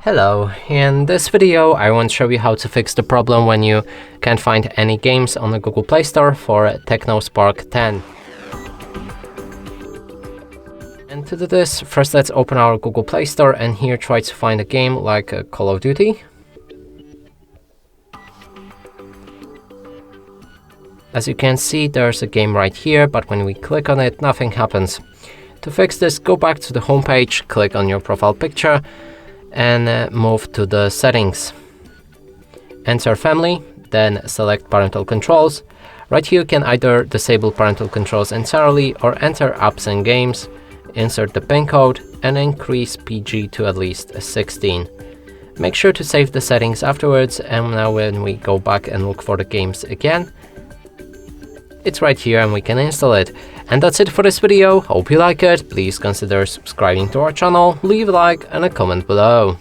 Hello, in this video I want to show you how to fix the problem when you can't find any games on the Google Play Store for Tecno Spark 10. And to do this, first let's open our Google Play Store and here try to find a game like Call of Duty. As you can see, there's a game right here, but when we click on it, nothing happens. To fix this, go back to the home page, click on your profile picture, and move to the settings. Enter family, then select parental controls. Right here you can either disable parental controls entirely or enter apps and games, insert the PIN code and increase PG to at least 16. Make sure to save the settings afterwards, and now when we go back and look for the games again, it's right here and we can install it. And that's it for this video. Hope you like it. Please consider subscribing to our channel, leave a like and a comment below.